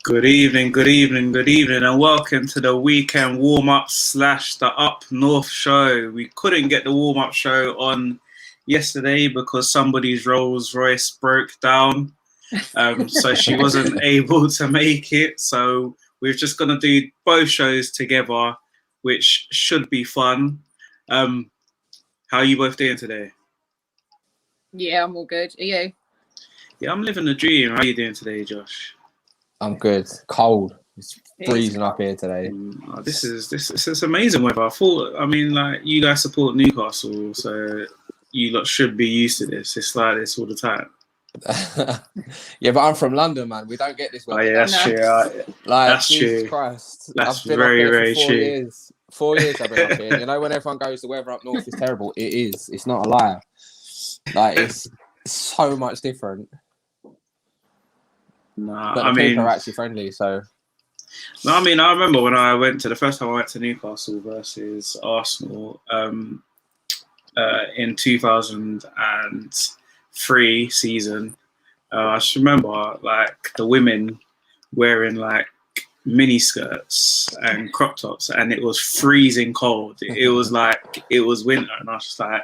Good evening, and welcome to the weekend warm-up / the Up North show. We couldn't get the warm-up show on yesterday because somebody's Rolls Royce broke down, so she wasn't able to make it. So we're just going to do both shows together, which should be fun. How are you both doing today? Yeah, I'm all good. Are you? Yeah, I'm living the dream. How are you doing today, Josh? I'm good. Cold. It's freezing up here today. This is amazing weather. Like you guys support Newcastle, so you lot should be used to this. It's like this all the time. Yeah, but I'm from London, man. We don't get this weather. Oh yeah, that's true. That's Jesus true. Christ. That's I've been very, up here very for 4 true. years. 4 years I've been up here. You know, when everyone goes, the weather up north is terrible. It is. It's not a lie. Like, it's so much different. Nah, But the people are actually friendly, so. No, I remember when the first time I went to Newcastle versus Arsenal in 2003 season. I just remember like the women wearing like mini skirts and crop tops, and it was freezing cold. It was like it was winter, and I was just like,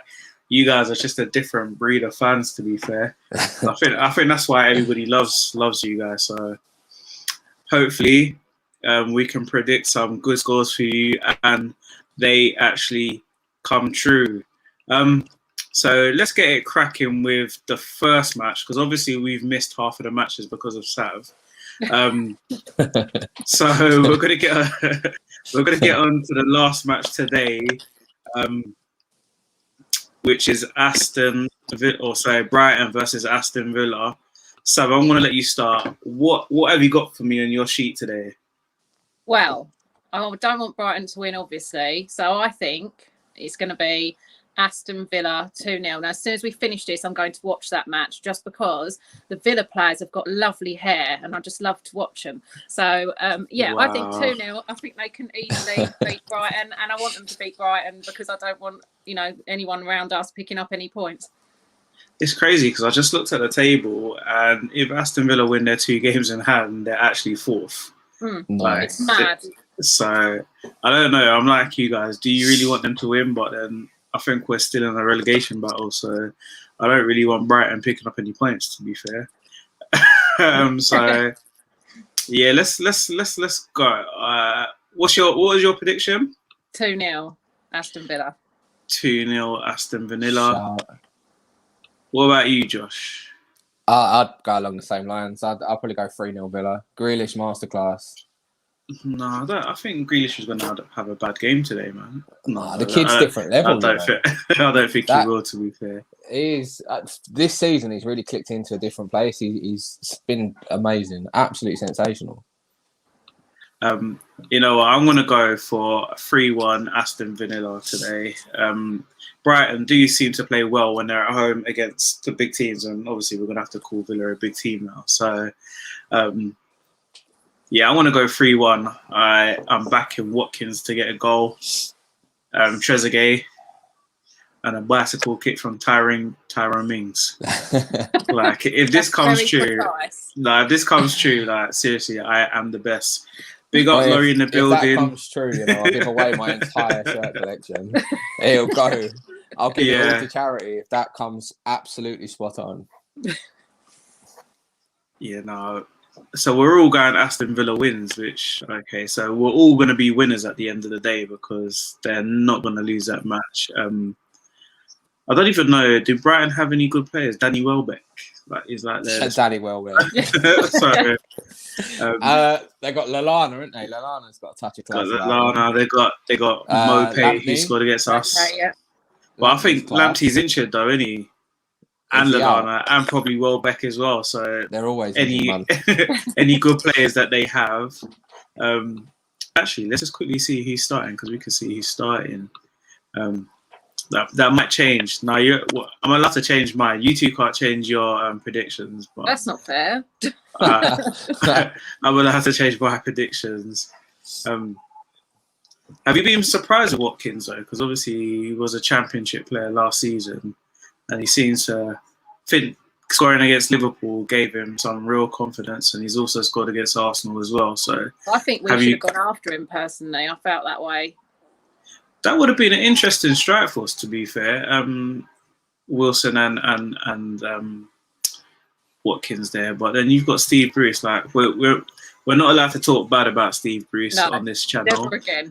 you guys are just a different breed of fans, to be fair. I think that's why everybody loves you guys. So hopefully we can predict some good scores for you and they actually come true. So let's get it cracking with the first match, because obviously we've missed half of the matches because of Sav. So we're gonna get on to the last match today. Which is Brighton versus Aston Villa. So I'm going to let you start. What have you got for me on your sheet today? Well, I don't want Brighton to win, obviously. So I think it's going to be Aston Villa 2-0. Now, as soon as we finish this, I'm going to watch that match just because the Villa players have got lovely hair and I just love to watch them. So, wow. I think 2-0. I think they can easily beat Brighton, and I want them to beat Brighton because I don't want, anyone around us picking up any points. It's crazy because I just looked at the table, and if Aston Villa win their 2 games in hand, they're actually 4th. It's mad. So, I don't know. I'm like you guys. Do you really want them to win? But then I think we're still in a relegation battle, so I don't really want Brighton picking up any points, to be fair. So yeah, let's go. What was your prediction? 2-0 Aston Villa. 2-0 Aston Villa. What about you, Josh? I'd go along the same lines. I'd probably go 3-0 Villa. Grealish masterclass. No, I think Grealish is going to have a bad game today, man. No, the kid's different level. I don't think he will, to be fair. This season, he's really clicked into a different place. He's been amazing, absolutely sensational. You know what? I'm going to go for 3-1 Aston Villa today. Brighton do seem to play well when they're at home against the big teams, and obviously we're going to have to call Villa a big team now. So, yeah, I want to go 3-1. I'm backing Watkins to get a goal. Trezeguet and a bicycle kick from Tyrone Mings. Like, if this comes true, like seriously, I am the best. Big up Laurie in the building. If that comes true, I'll give away my entire shirt collection. It'll go. I'll give it all to charity if that comes absolutely spot on. Yeah, no. So we're all going Aston Villa wins, so we're all going to be winners at the end of the day because they're not going to lose that match. I don't even know, do Brighton have any good players? Danny Welbeck, Danny Welbeck. Sorry. They got Lallana, haven't they? Lallana's got a touch of class. Lallana, they got Mopé, who scored against us. Yeah. Well, I think Lamptey's injured though, isn't he? And Lallana, and probably Welbeck as well. So they're always any good players that they have. Actually, let's just quickly see who's starting because we can see who's starting. That might change. Now I'm allowed to change mine. You two can't change your predictions. But that's not fair. I'm allowed to change my predictions. Have you been surprised with Watkins though? Because obviously he was a championship player last season. And he seems to think scoring against Liverpool gave him some real confidence, and he's also scored against Arsenal as well. So I think we should have gone after him personally. I felt that way. That would have been an interesting strike force, to be fair. Wilson and Watkins there, but then you've got Steve Bruce. Like we're not allowed to talk bad about Steve Bruce on this channel. Never again.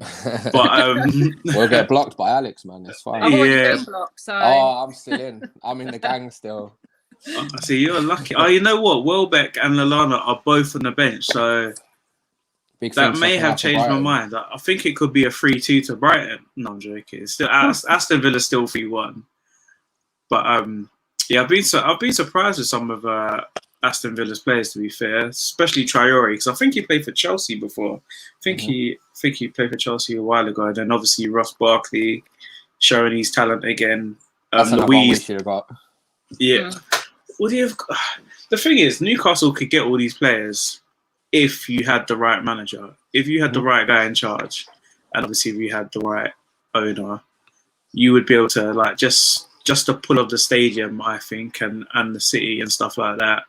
But we'll get blocked by Alex, man. It's fine. I've already been blocked, so. Oh, I'm still in. I'm in the gang still. I see, you're lucky. Oh, you know what? Welbeck and Lallana are both on the bench, so that may have changed my mind. I think it could be a 3-2 to Brighton. No, I'm joking. It's still Aston Villa still 3-1. But yeah, I've been surprised with some of Aston Villa's players, to be fair, especially Traore, because I think he played for Chelsea before. I think he played for Chelsea a while ago. And then obviously Ross Barkley showing his talent again. That's another one we should have got. Yeah. Would you have? The thing is, Newcastle could get all these players if you had the right manager, if you had the right guy in charge, and obviously if you had the right owner, you would be able to like just to pull up the stadium, I think, and the city and stuff like that.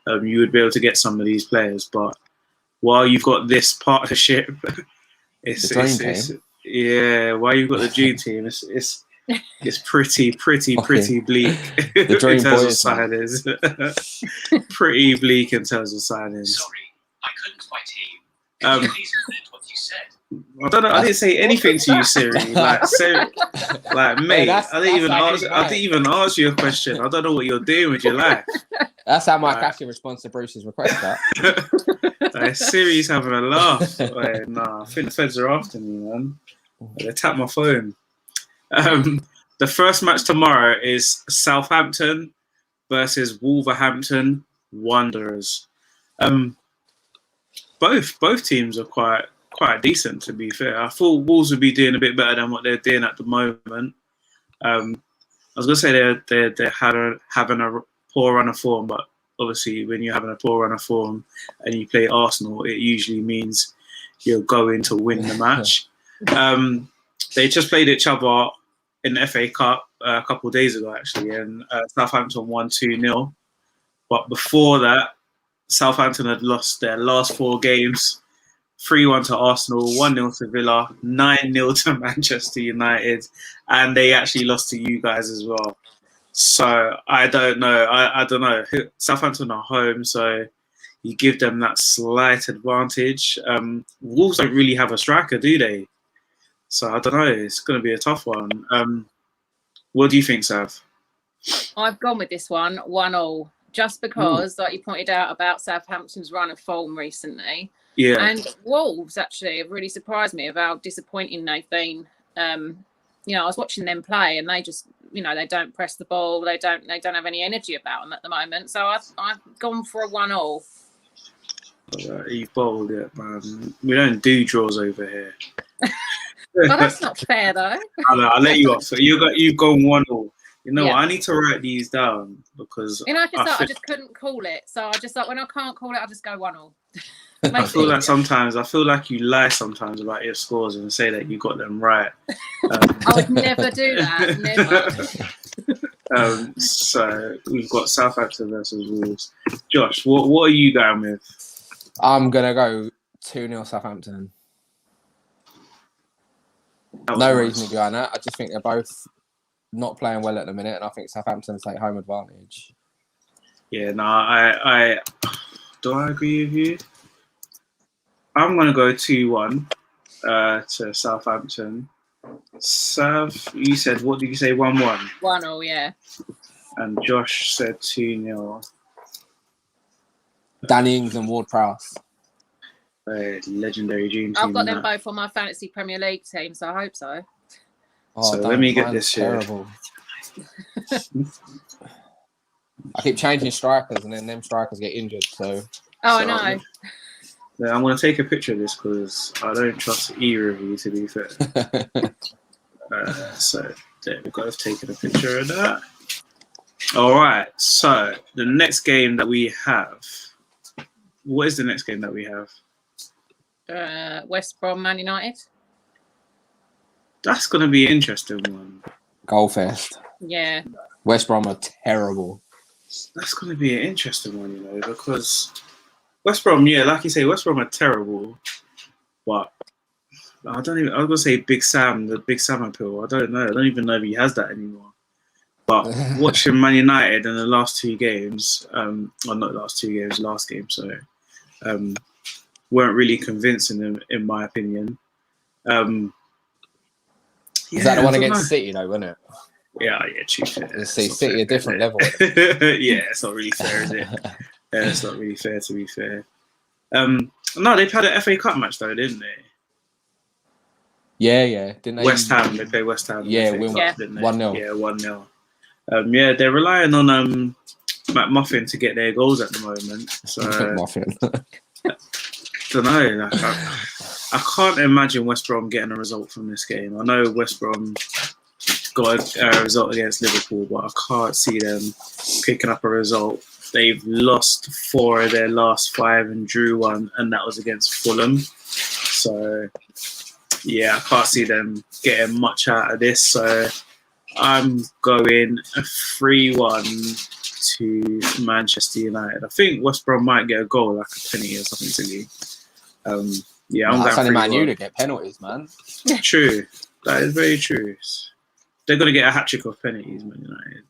You would be able to get some of these players, but while you've got this partnership, it's yeah. While you've got the dream team, it's pretty bleak in terms of signings. Pretty bleak in terms of signings. Sorry, I couldn't quite hear you. Could you please repeat what you said? I don't know. I didn't say anything to you, Siri. Like, mate, I didn't even ask you a question. I don't know what you're doing with your life. That's how Mike actually responds to Bruce's request. Like, Siri's having a laugh. Like, nah, I think the feds are after me, man. They tapped my phone. The first match tomorrow is Southampton versus Wolverhampton Wanderers. Both teams are quite decent, to be fair. I thought Wolves would be doing a bit better than what they're doing at the moment. I was gonna say they're having a poor run of form, but obviously when you're having a poor run of form and you play Arsenal, it usually means you're going to win the match. They just played each other in the FA Cup a couple of days ago, actually, and Southampton won 2-0. But before that, Southampton had lost their last 4 games. 3-1 to Arsenal, 1-0 to Villa, 9-0 to Manchester United, and they actually lost to you guys as well. So I don't know. I don't know. Southampton are home, so you give them that slight advantage. Wolves don't really have a striker, do they? So I don't know. It's going to be a tough one. What do you think, Sav? I've gone with this one, 1-1, just because, like you pointed out about Southampton's run of form recently. Yeah. And Wolves actually have really surprised me of how disappointing they've been. You know, I was watching them play, and they just, you know, they don't press the ball. They don't have any energy about them at the moment. So I've gone for a 1-1. You've bowled it, man. We don't do draws over here. Well, that's not fair, though. I'll let you off. So you've gone 1-1. You know what? I need to write these down because I just couldn't call it. So I just when I can't call it, I just go 1-1. I feel like you lie sometimes about your scores and say that you got them right. I would never do that. Never. So we've got Southampton versus Wolves. Josh, what are you going with? I'm gonna go 2-0 Southampton. No reason behind that. I just think they're both not playing well at the minute, and I think Southampton take home advantage. Yeah, no, I agree with you. I'm going to go 2-1 to Southampton. Sav, you said, what did you say, 1-1? 1-0, yeah. And Josh said 2-0. Danny Ings and Ward Prowse. Legendary dream team. I've got them both on my fantasy Premier League team, so I hope so. So let me get this here. Terrible. I keep changing strikers, and then them strikers get injured. I know. Yeah, I'm going to take a picture of this because I don't trust either of you, to be fair. So there, we've got to take a picture of that. All right. So the next game that we have. What is the next game that we have? West Brom Man United. That's going to be an interesting one. Goalfest. Yeah. West Brom are terrible. That's going to be an interesting one, you know, because West Brom, yeah, like you say, West Brom are terrible, but I don't even. I was going to say Big Sam, the Big Sam appeal. I don't know. I don't even know if he has that anymore. But watching Man United in the last two games, or not last two games, last game, sorry, weren't really convincing them, in my opinion. Is that the one I don't against know. City, though, wasn't it? Yeah, true. City a different level. Yeah, it's not really fair, is it? Yeah, it's not really fair, to be fair. No, they've had an FA Cup match though, didn't they? Yeah. Didn't they? West Ham, they play West Ham. Yeah, FA Cup, didn't they? 1-0. Yeah, 1-0. Yeah, they're relying on McMuffin to get their goals at the moment. So Muffin. don't know. Like, I can't imagine West Brom getting a result from this game. I know West Brom got a result against Liverpool, but I can't see them picking up a result. They've lost 4 of their last 5 and drew 1, and that was against Fulham. So, yeah, I can't see them getting much out of this. So, I'm going a 3-1 to Manchester United. I think West Brom might get a goal, like a penny or something silly. Yeah, I'm It's going only Man 3-1. U to get penalties, man. True. That is very true. They're going to get a hat-trick of penalties, Man United.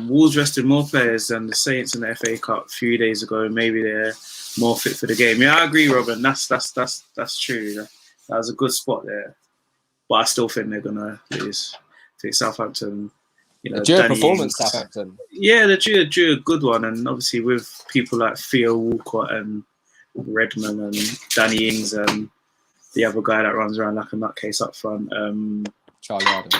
Wolves rested more players than the Saints in the FA Cup a few days ago. Maybe they're more fit for the game. Yeah, I agree, Robin. That's true. That was a good spot there. But I still think they're going to lose. I think Southampton, you know, Due Danny performance, Ings. Southampton. Yeah, they're due a good one. And obviously with people like Theo Walcott and Redmond and Danny Ings and the other guy that runs around like a nutcase up front. Charlie Adams.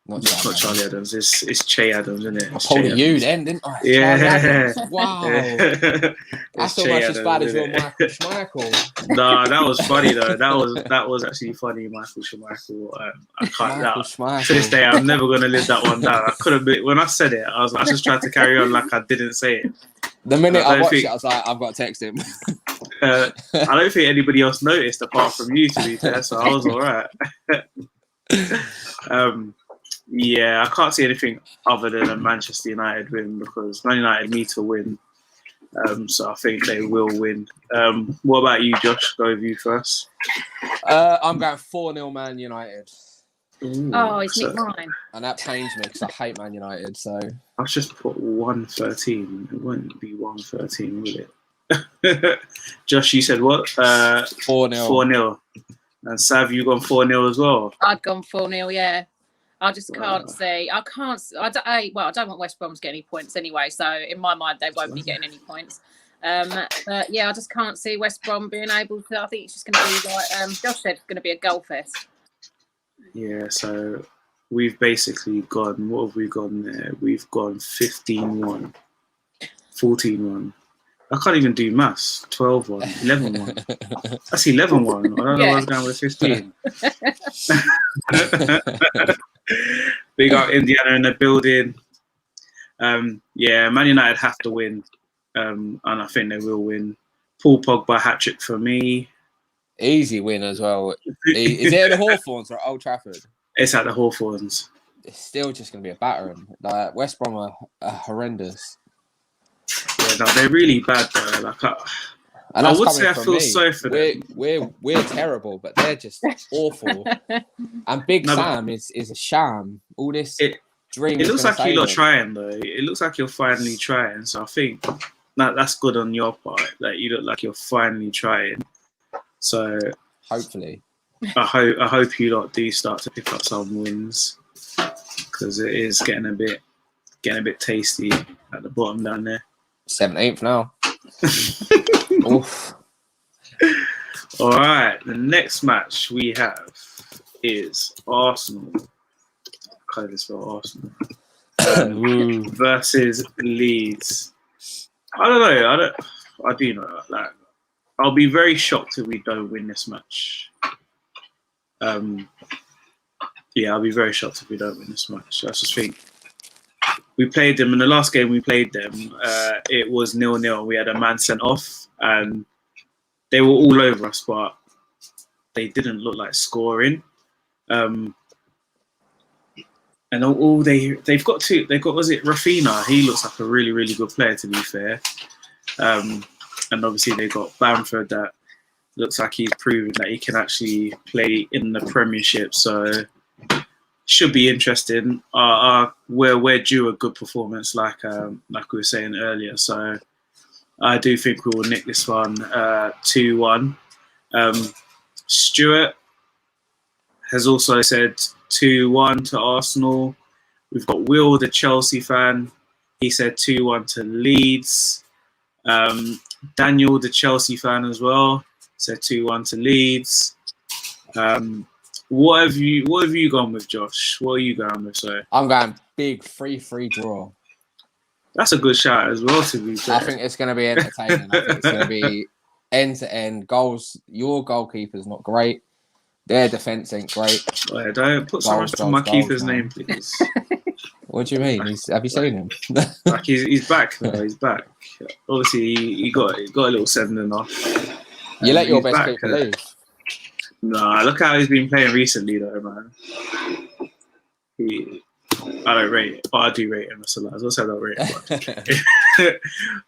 Not Charlie Adams. It's Che Adams, isn't it? I pulled at you then, didn't I? Yeah. Charlie Adams. Wow. It's That's Che almost as bad Adams, as your isn't it? Michael Schmeichel. Nah, that was funny though. That was actually funny, Michael Schmeichel. I can't. Michael Schmeichel. To this day, I'm never gonna live that one down. I couldn't be. When I said it, I was like, I just tried to carry on like I didn't say it. The minute I don't watched think- it, I was like, I've got to text him. I don't think anybody else noticed apart from you, to be fair. So I was all right. Yeah, I can't see anything other than a Manchester United win because Man United need to win. So I think they will win. What about you, Josh? Go with you first. I'm going 4-0 Man United. Ooh, Oh, it's so nicked mine. And that pains me because I hate Man United. So I've just put 113. It wouldn't be 113, would it? Josh, you said what? 4-0. 4-0. And Sav, you gone 4-0 as well? I'd gone 4-0, yeah. I just can't Wow. see. I don't want West Brom to get any points anyway. So in my mind, they won't be getting any points. But yeah, I just can't see West Brom being able to. I think it's just going to be like Josh said, it's going to be a goal fest. Yeah, so we've basically gone, what have we gone there? We've gone 15-1, 14-1. I can't even do maths. 12-1, 11-1. That's 11-1. I don't know why I was going with 15. Big up Indiana in the building. Yeah, Man United have to win. And I think they will win. Paul Pogba hat-trick for me. Easy win as well. Is it at the Hawthorns or at Old Trafford? It's at the Hawthorns. It's still just going to be a battering. Like West Brom are horrendous. Yeah, no, they're really bad though. Like, And I that's would coming say I from feel me. sorry for them. We're terrible, but they're just awful. And Big No, but- Sam is a sham. All this dream. It is looks gonna like you're save not them. trying though. It looks like you're finally trying. So I think that's good on your part. Like you look like you're finally trying. So Hopefully. I hope you lot do start to pick up some wins because it is getting a bit tasty at the bottom down there. 17th now. Oof. All right, the next match we have is Arsenal. I can't even spell Arsenal. Versus Leeds. I don't know. I do know. Like, I'll be very shocked if we don't win this match. Yeah, I'll be very shocked if we don't win this match. I just think we played them in the last game. We played them. It was 0-0. We had a man sent off, and they were all over us, but they didn't look like scoring. And and they've got was it Rafinha? He looks like a really, really good player, to be fair. And obviously they got Bamford that looks like he's proven that he can actually play in the Premiership. So should be interesting. We're due a good performance, like we were saying earlier. So I do think we will nick this one 2-1. Stuart has also said 2-1 to Arsenal. We've got Will, the Chelsea fan. He said 2-1 to Leeds. Daniel, the Chelsea fan as well, said 2-1 to Leeds. What have you gone with, Josh? What are you going with, sorry? I'm going big 3-3 draw. That's a good shout as well, to be fair. I think it's going to be entertaining. I think it's going to be end-to-end goals. Your goalkeeper's not great. Their defence ain't great. Oh, don't put so much on my keeper's name, please. What do you mean? Have you seen him? Like he's back now. He's back. Obviously, he got a little sending off. You let your best keeper leave. Nah, look how he's been playing recently, though, man. I don't rate it, but I do rate him. That's a lot. I was also don't rate him.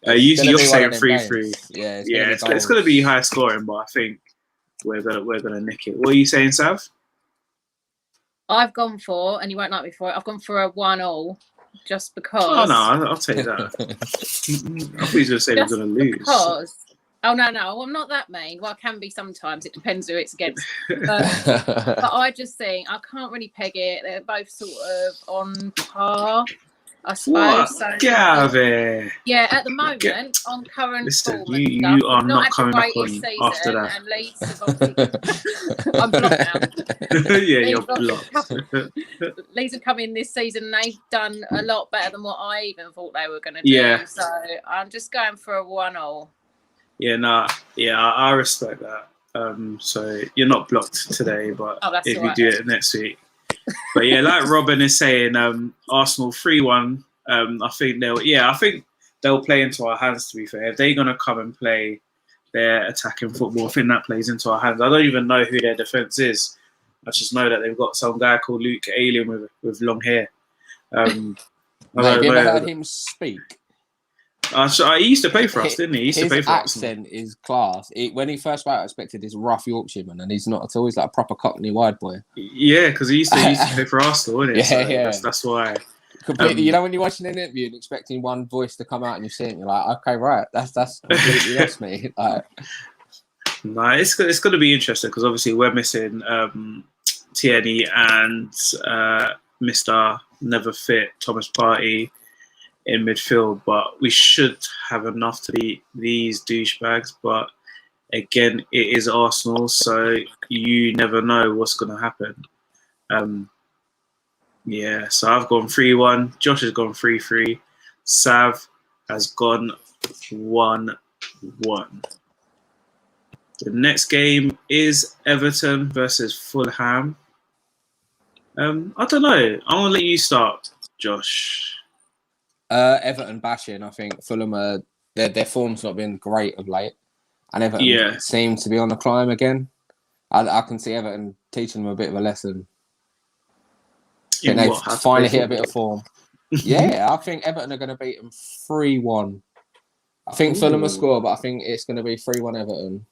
You're saying 3-3. Yeah, it's going to be high scoring, but I think we're gonna nick it. What are you saying, Sav? I've gone for, and you won't like me for it, I've gone for a 1-1 just because. Oh, no, I'll take that. I thought he was going to say we're going to lose. Because. Oh, no, I'm not that mean. Well, I can be sometimes. It depends who it's against. But I just think I can't really peg it. They're both sort of on par, I suppose. What? So, get out of here. Yeah, at the moment, on current Listen, form and you stuff, are we've not had coming the back greatest on season, after that. And Leeds have obviously... I'm blocked now. Yeah, you're blocked. Leeds have come in this season and they've done a lot better than what I even thought they were going to do. Yeah. So I'm just going for a 1-1. Yeah, I respect that. So you're not blocked today, but if you do it next week. But yeah, like Robin is saying, Arsenal 3-1. I think they'll play into our hands, to be fair. If they're gonna come and play their attacking football, I think that plays into our hands. I don't even know who their defence is. I just know that they've got some guy called Luke Alien with long hair. Have you ever heard him speak? He used to play for us, didn't he? His accent is class. When he first went, I expected this rough Yorkshireman, and he's not at all. He's like a proper Cockney wide boy. Yeah, because he used to play for Arsenal, didn't he? Yeah. That's why. Completely. You know, when you're watching an interview and expecting one voice to come out and you see it, and you're like, okay, right, that's completely lost me. No, it's going to be interesting because obviously we're missing Tierney and Mr. Never Fit Thomas Partey in midfield, but we should have enough to beat these douchebags. But again, it is Arsenal, so you never know what's going to happen. So I've gone 3-1. Josh has gone 3-3. Sav has gone 1-1. The next game is Everton versus Fulham. I don't know. I'm gonna let you start, Josh. Everton bashing. I think Fulham their form's not been great of late, and Everton seem to be on the climb again. I can see Everton teaching them a bit of a lesson. And they've finally hit a bit of form. Yeah, I think Everton are going to beat them 3-1. I think Fulham will score, but I think it's going to be 3-1 Everton.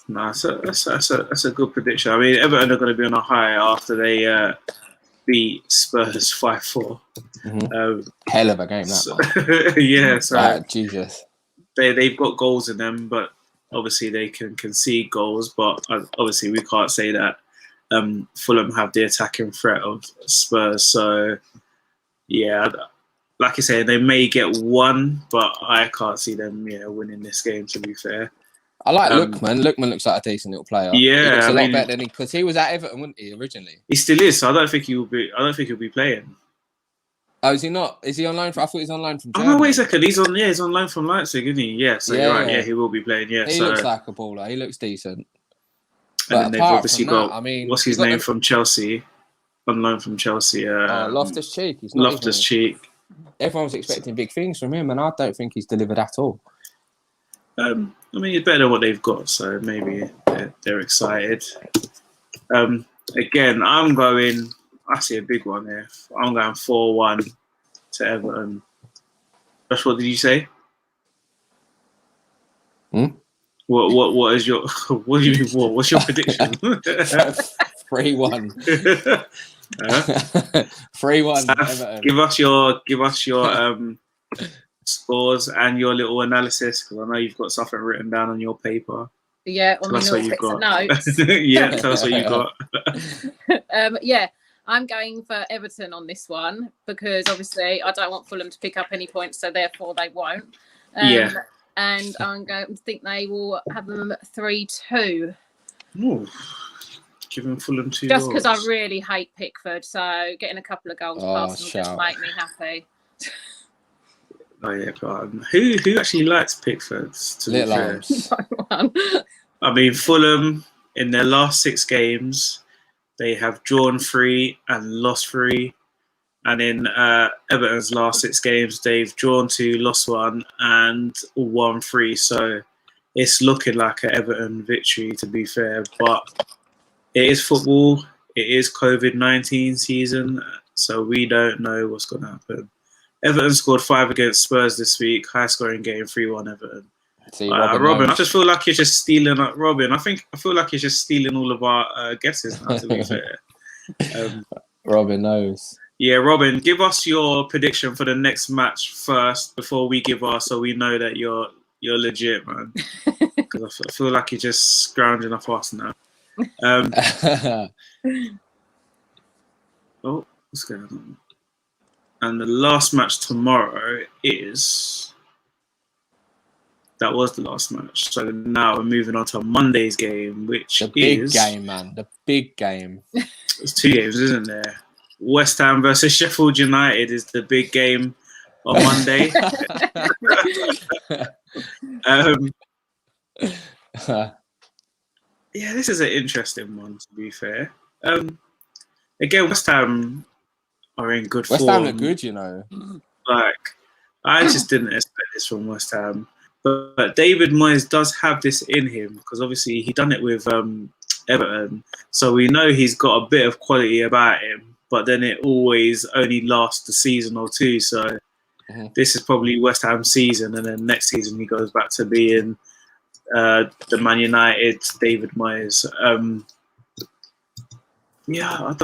No, that's a good prediction. I mean, Everton are going to be on a high after they beat Spurs 5-4. Mm-hmm. Hell of a game, that one. Yeah, so Jesus. They've got goals in them, but obviously they can concede goals. But obviously we can't say that Fulham have the attacking threat of Spurs. So yeah, like I say, they may get one, but I can't see them winning this game, to be fair. I like Lookman. Lookman looks like a decent little player. Yeah, he looks a lot better than because he was at Everton, wasn't he, originally? He still is. So I don't think he'll be playing. Oh, is he not? Is he on loan? I thought he was on loan from Germany. Oh no, wait a second. He's on loan from Leipzig, isn't he? Yeah. So you're right. Yeah, he will be playing. Yeah. He looks like a baller. He looks decent. And then they've obviously got what's his name them from Chelsea, on loan from Chelsea. Loftus-Cheek. He's not Loftus-Cheek. Everyone was expecting big things from him, and I don't think he's delivered at all. I mean, it's better than what they've got, so maybe they're excited. Again, I'm going I see a big one here. I'm going 4-1 to Everton. Josh, what did you say? What is your what do you mean what? What's your prediction? 3-1. 3-1 Everton. Give us your scores and your little analysis, because I know you've got something written down on your paper. Yeah, on my notes. Yeah, tell us what you got. Yeah, I'm going for Everton on this one because obviously I don't want Fulham to pick up any points, so therefore they won't. And I'm going to think they will have them 3-2. Ooh, giving Fulham 2 just goals. because I really hate Pickford, so getting a couple of goals past them will just make me happy. Oh yeah, God. Who actually likes Pickford? To be fair, I mean, Fulham in their last 6 games, they have drawn 3 and lost 3, and in Everton's last 6 games, they've drawn 2, lost 1, and won 3. So it's looking like an Everton victory, to be fair. But it is football. It is COVID-19 season, so we don't know what's going to happen. Everton scored 5 against Spurs this week. High scoring game, 3-1 Everton. See, Robin, I just feel like you're just stealing. Robin, I feel like you're just stealing all of our guesses now, to be fair. Robin knows. Yeah, Robin, give us your prediction for the next match first before we give ours, so we know that you're legit, man. Because I feel like you're just scrounging off us now. Oh, what's going on? And the last match tomorrow that was the last match. So now we're moving on to Monday's game, which is... The big game, man. The big game. There's 2 games, isn't there? West Ham versus Sheffield United is the big game on Monday. Yeah, this is an interesting one, to be fair. Again, West Ham are in good form. West Ham look good, you know. Like, I just didn't expect this from West Ham. But David Moyes does have this in him, because obviously he done it with Everton. So we know he's got a bit of quality about him, but then it always only lasts a season or 2. So this is probably West Ham's season, and then next season he goes back to being the Man United David Moyes. Yeah, I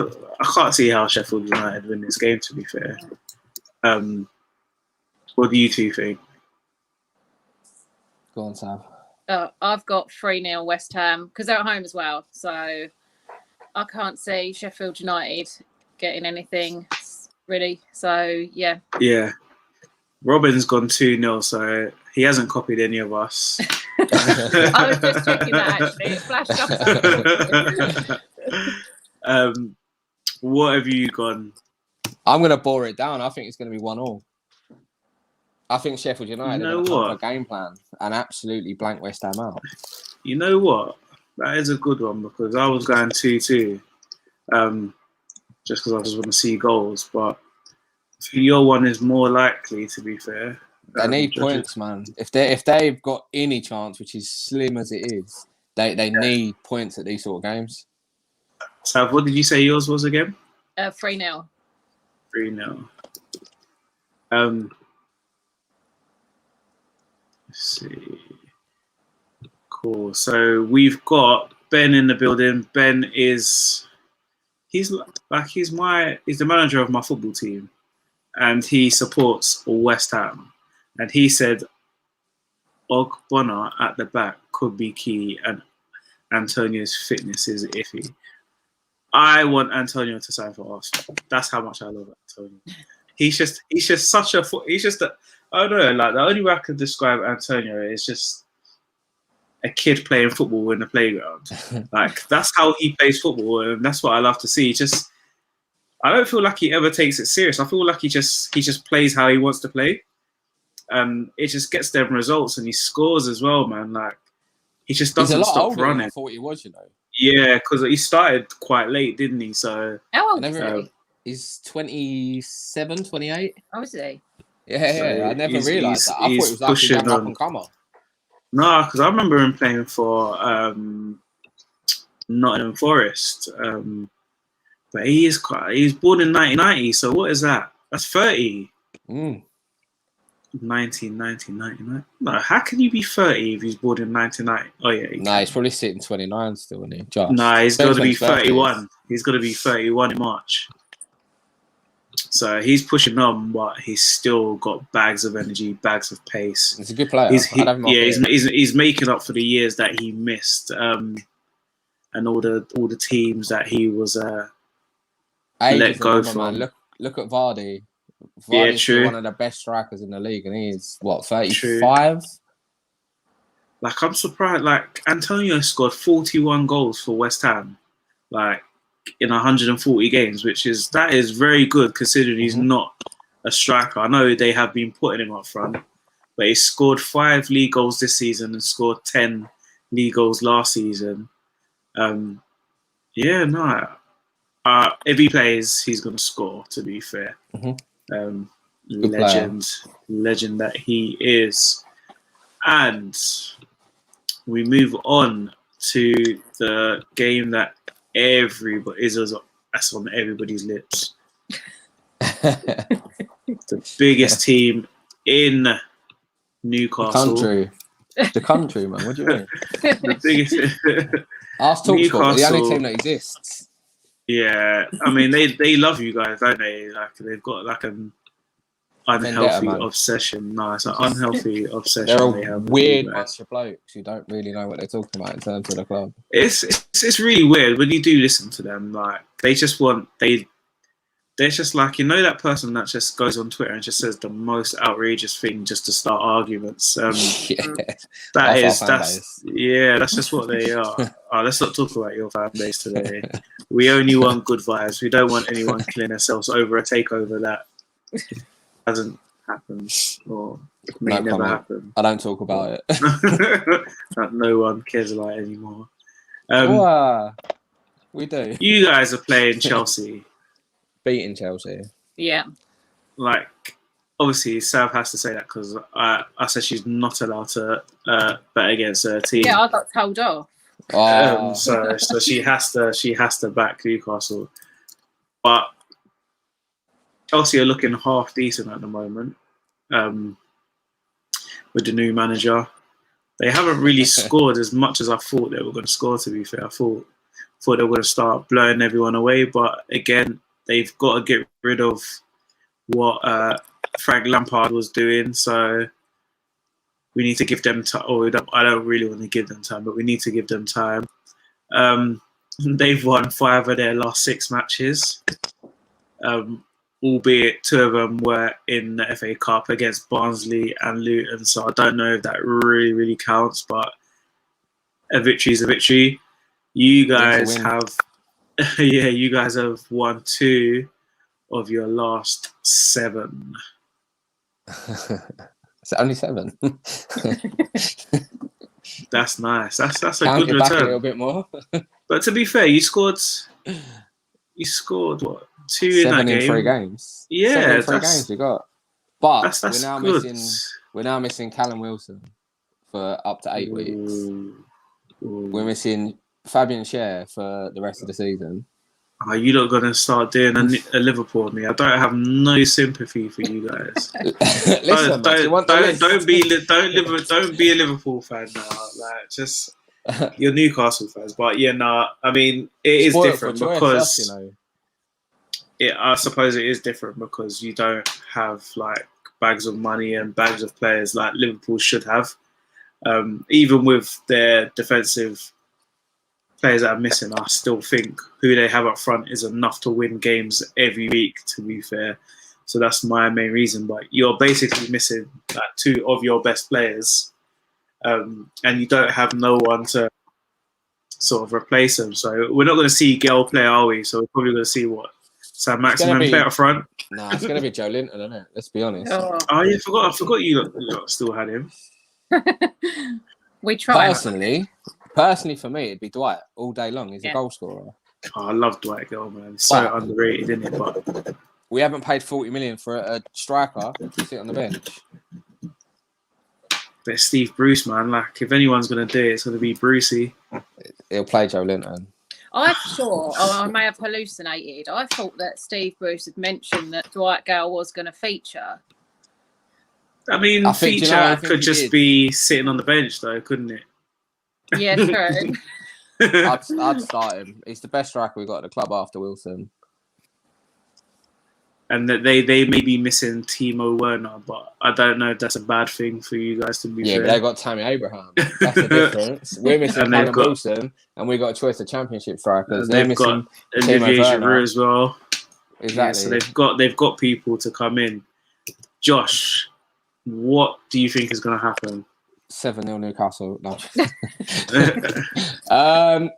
can't see how Sheffield United win this game, to be fair. What do you two think? Go on, Sam. I've got 3-0 West Ham because they're at home as well. So I can't see Sheffield United getting anything really. So yeah. Yeah. Robin's gone 2-0, so he hasn't copied any of us. I was just checking that actually. It flashed up. What have you gone? I'm going to bore it down. I think it's going to be 1-1. I think Sheffield United are going to have a game plan and absolutely blank West Ham out. You know what? That is a good one, because I was going 2-2, just because I just want to see goals. But your one is more likely, to be fair. They need points, man. If they've got any chance, which is slim as it is, they need points at these sort of games. So what did you say yours was again? 3-0. 3-0. Let's see. Cool. So we've got Ben in the building. Ben is he's the manager of my football team, and he supports West Ham. And he said Ogbonna at the back could be key, and Antonio's fitness is iffy. I want Antonio to sign for Arsenal. That's how much I love Antonio. He's just I don't know, like the only way I can describe Antonio is just a kid playing football in the playground. Like, that's how he plays football, and that's what I love to see. I don't feel like he ever takes it serious. I feel like he just plays how he wants to play. It just gets them results, and he scores as well, man. Like, he just doesn't stop running. I thought he was, you know. Yeah, because he started quite late, didn't he? So how old is he? He's 27, 28. Oh, is he? Yeah, so I never realised that. I thought it was like a young up-and-comer. No, because I remember him playing for Nottingham Forest. But he was born in 1990, so what is that? That's 30. 1999. No, how can you be 30 if he's born in 1990? Oh yeah. Nah, he's probably sitting 29 still, isn't he? Just. Nah, he's got to be 31. He's got to be 31 in March. So he's pushing on, but he's still got bags of energy, bags of pace. He's a good player. He's making up for the years that he missed, and all the teams that he was let go from. Man. Look at Vardy. Vardy's one of the best strikers in the league, and he's what 35. Like I'm surprised. Like Antonio scored 41 goals for West Ham, like in 140 games, that is very good considering he's not a striker. I know they have been putting him up front, but he scored 5 league goals this season and scored 10 league goals last season. If he plays, he's going to score. To be fair. Legend that he is. And we move on to the game that that's on everybody's lips. The biggest team in Newcastle. The country, man. What do you mean? The biggest. Ask Talksport, the only team that exists. Yeah, I mean they love you guys, don't they? Like they've got like an unhealthy obsession. No, it's an unhealthy obsession. They're a weird bunch of blokes who don't really know what they're talking about in terms of the club. It's really weird when you do listen to them. Like they're just like, you know, that person that just goes on Twitter and just says the most outrageous thing just to start arguments. That's just what they are. Let's not talk about your fan base today. We only want good vibes. We don't want anyone killing themselves over a takeover that hasn't happened or may never happen. I don't talk about it. That no one cares about it anymore. We do. You guys are playing Chelsea. Beating Chelsea. Yeah. Like, obviously, Sav has to say that because I said she's not allowed to bet against her team. Yeah, I got told off. So she has to back Newcastle. But Chelsea are looking half decent at the moment with the new manager. They haven't really scored as much as I thought they were going to score, to be fair. I thought they were going to start blowing everyone away. But again, they've got to get rid of what Frank Lampard was doing. So we need to give them time. I don't really want to give them time, but we need to give them time. They've won 5 of their last 6 matches, albeit 2 of them were in the FA Cup against Barnsley and Luton. So I don't know if that really, really counts, but a victory is a victory. You guys have... Yeah, you guys have won 2 of your last 7. Is it only 7? That's nice. That's a good return. Back a little bit more. But to be fair, you scored what? 2 in that game. 3 games. Yeah, 7 in 3 games we got. But that's good. We're now missing Callum Wilson for up to 8 weeks. We're missing Fabian Schär for the rest of the season. Are you not going to start doing a Liverpool with me? I don't have no sympathy for you guys. Listen, don't be a Liverpool fan now. Like, just you're Newcastle fans. But yeah, I mean it is different because I suppose it is different because you don't have like bags of money and bags of players like Liverpool should have. Even with their defensive players that are missing, I still think who they have up front is enough to win games every week, to be fair. So that's my main reason. But you're basically missing like 2 of your best players, and you don't have no one to sort of replace them. So we're not going to see Gale play, are we? So we're probably going to see Sam Maximin play up front. No, it's going to be Joe Linton, isn't it? Let's be honest. Oh yeah, I forgot you lot still had him. We tried. Personally, for me, it'd be Dwight all day long. He's a goal scorer. Oh, I love Dwight Gale, man. So underrated, isn't it? But we haven't paid 40 million for a striker to sit on the bench. But Steve Bruce, man. Like, if anyone's going to do it, it's going to be Brucey. He'll play Joe Linton. I thought, I may have hallucinated. I thought that Steve Bruce had mentioned that Dwight Gale was going to feature. I mean, feature could just be sitting on the bench, though, couldn't it? Yeah, true. I'd start him. He's the best striker we got at the club after Wilson. And that they may be missing Timo Werner, but I don't know if that's a bad thing for you guys to be fair. Yeah, but they got Tammy Abraham. That's the difference. We're missing Callum Wilson, and we got a choice of championship strikers. They're missing Olivier Giroud as well. Exactly. Yeah, so they've got people to come in. Josh, what do you think is going to happen? 7-0 Newcastle. No.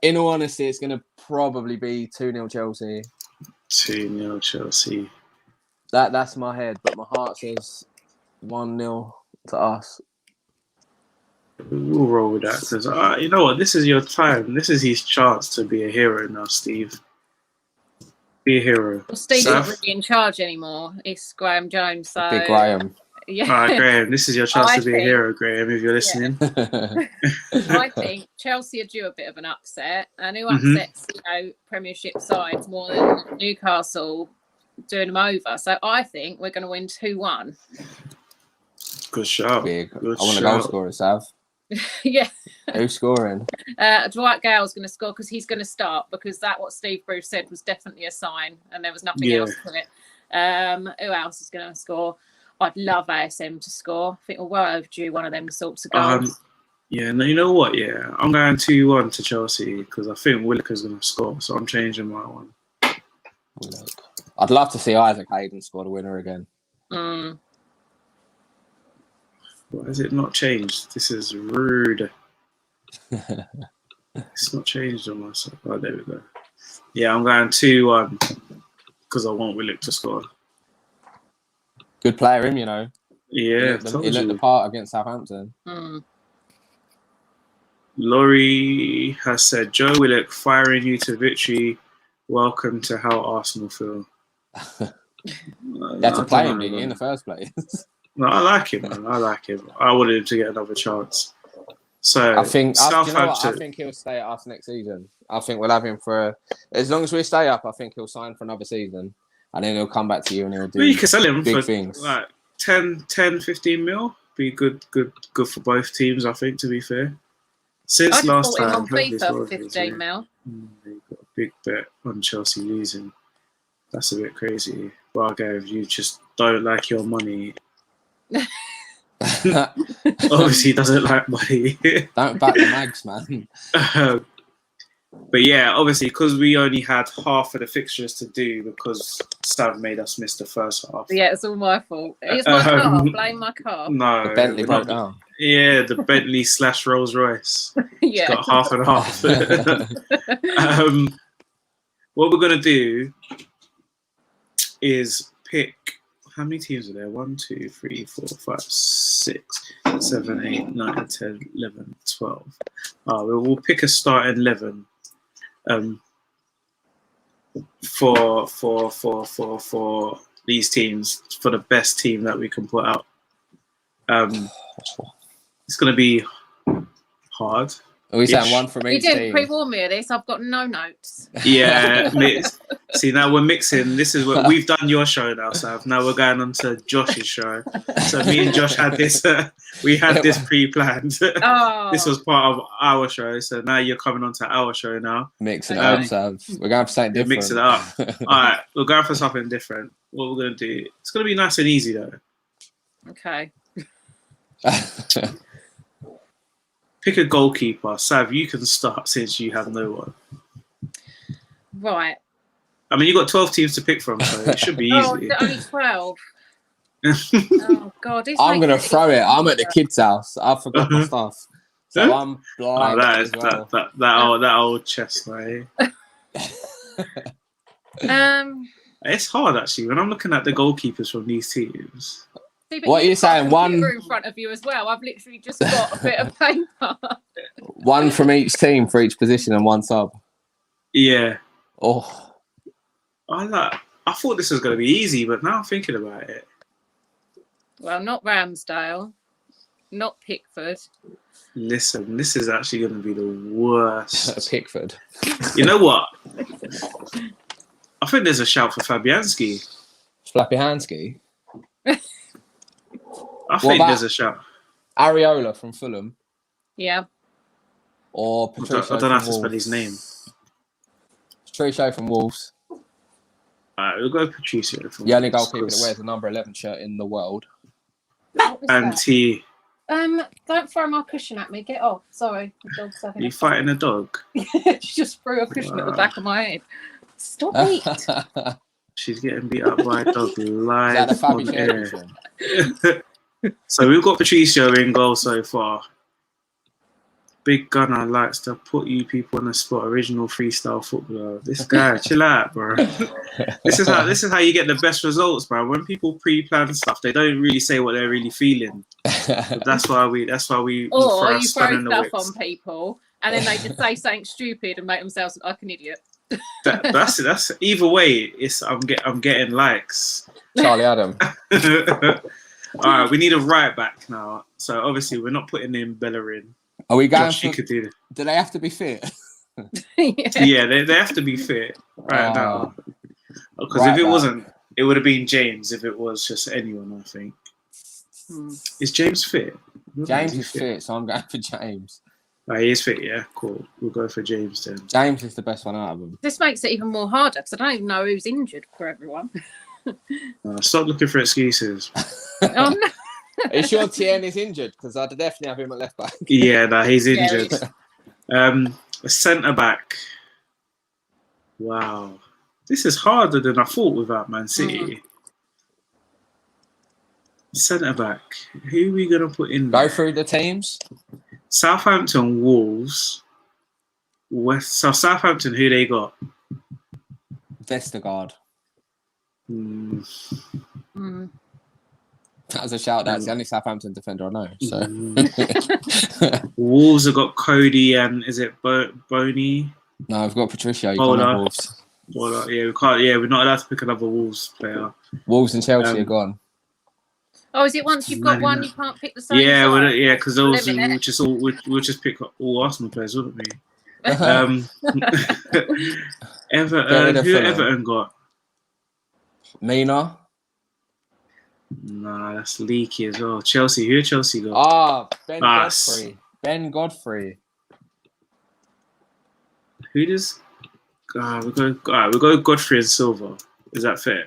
In all honesty, it's going to probably be 2-0 Chelsea. 2-0 Chelsea. That's my head, but my heart says 1-0 to us. We'll roll with that because you know what? This is your time. This is his chance to be a hero now, Steve. Be a hero. Well, Steve's not really in charge anymore. It's Graham Jones. So Big Graham. Yeah. All right, Graham. This is your chance to be a hero, Graham. If you're listening. Yeah. I think Chelsea are due a bit of an upset, and who upsets Premiership sides more than Newcastle doing them over? So I think we're going to win 2-1. Good shot. Big. Good I want a goal scorer, Sav. Yeah. Who's scoring? Dwight Gale's going to score because he's going to start, because that what Steve Bruce said was definitely a sign, and there was nothing else to it. Who else is going to score? I'd love ASM to score. I think we're well overdue one of them sorts of goals. Yeah, no, you know what? Yeah, I'm going 2-1 to Chelsea because I think Willock's going to score, so I'm changing my one. I'd love to see Isaac Hayden score the winner again. Why has it not changed? This is rude. It's not changed on my side. Oh, there we go. Yeah, I'm going 2-1 because I want Willock to score. Good player, him, you know. Yeah, he looked the part against Southampton. Laurie has said, Joe Willock firing you to victory. Welcome to how Arsenal feel. You had to play him, didn't you, in the first place? No, I like him, man. I like him. I wanted him to get another chance. So I think Southampton. I think he'll stay at us next season. I think we'll have him for as long as we stay up. I think he'll sign for another season, and then he'll come back to you and he'll do. You can sell him big for things. Like 10, 15 mil. Be good for both teams. I think, to be fair. Since last time, on FIFA 15 mil. You got a big bet on Chelsea losing. That's a bit crazy. Well, okay, if you just don't like your money. Obviously, he doesn't like money. Don't back the mags, man. But yeah, obviously, because we only had half of the fixtures to do because Sav made us miss the first half. Yeah, it's all my fault. It's my car. Blame my car. No, the Bentley broke down. Yeah, the Bentley / Rolls Royce. Yeah, it's got half and half. What we're gonna do is pick. How many teams are there? 1, 2, 3, 4, 5, 6, 7, 8, 9, 10, 11, 12. We'll pick a starting 11. For these teams, for the best team that we can put out. It's going to be hard. Are we saying one from each team? You didn't pre-warn me of this. I've got no notes. Yeah. See, now we're mixing. This is what we've done your show now, Sav. Now we're going on to Josh's show. So me and Josh had this. We had this pre-planned. Oh. This was part of our show. So now you're coming on to our show now. Mixing it up, Sav. We're going for something different. Mix it up. All right. We're going for something different. What we're going to do, it's going to be nice and easy, though. Okay. Pick a goalkeeper. Sav, you can start since you have no one. Right. I mean, you've got 12 teams to pick from, so it should be easy. Only 12. Oh, God. I'm going to throw it. I'm at the kids' house. I forgot my stuff. So I'm blind as well. That old chestnut. It's hard, actually, when I'm looking at the goalkeepers from these teams. See, what are you saying? One in front of you as well. I've literally just got a bit of paper. One from each team for each position and one sub. Yeah. Oh. I thought this was going to be easy, but now I'm thinking about it. Well, not Ramsdale. not Pickford. Listen, this is actually going to be the worst. Pickford. You know what? I think there's a shout for Fabianski. Flapianski. I think there's a shout. Areola from Fulham. Yeah. Or Patricio I don't have to from spell Wolves. his name. Patricio from Wolves. Alright, we'll go Patricio. From The only Wolves, goalkeeper that wears a number 11 shirt in the world. What was And that? T. Don't throw my cushion at me. Get off. Sorry. The dog's having You fighting a dog? She just threw a cushion at the back of my head. Stop it. She's getting beat up by a dog live Is that a on Fabi air. cushion? So we've got Patricio in goal so far. Big Gunner likes to put you people on the spot. Original freestyle footballer. This guy, chill out, bro. This is how you get the best results, bro. When people pre-plan stuff, they don't really say what they're really feeling. But that's why we. Or you throw stuff on people, and then they just say something stupid and make themselves look like an idiot. That's either way. I'm getting likes. Charlie Adam. All right, we need a right back now. So obviously we're not putting in Bellerin. Are we going Josh, you could do that. Do they have to be fit? Yeah, they have to be fit right now. Because if it wasn't, it would have been James. If it was just anyone, I think. Is James fit? James is fit, so I'm going for James. Oh, he is fit, yeah. Cool. We'll go for James then. James is the best one out of them. This makes it even more harder because I don't even know who's injured for everyone. Stop looking for excuses. Oh, no. Are you sure Tien is injured? Because I'd definitely have him at left back. Yeah, no, he's injured. A centre back. Wow. This is harder than I thought without Man City. Centre back. Who are we going to put in there? Go through the teams. Southampton, Wolves. So Southampton, who they got? Vestergaard. That was a shout. That's the only Southampton defender I know. So Wolves have got Cody and is it Boney? No, I've got Patricio. You Hold can't have on. Wolves. Well, yeah, we can't. Yeah, we're not allowed to pick another Wolves player. Wolves and Chelsea are gone. Oh, is it once you've got one, you can't pick the same? Yeah, side? because we'll just pick all Arsenal players, wouldn't we? Everton. Who Everton got? Mina. Nah, that's leaky as well. Chelsea. Who Chelsea got? Godfrey. Ben Godfrey. Who does? We go Godfrey and Silva. Is that fair?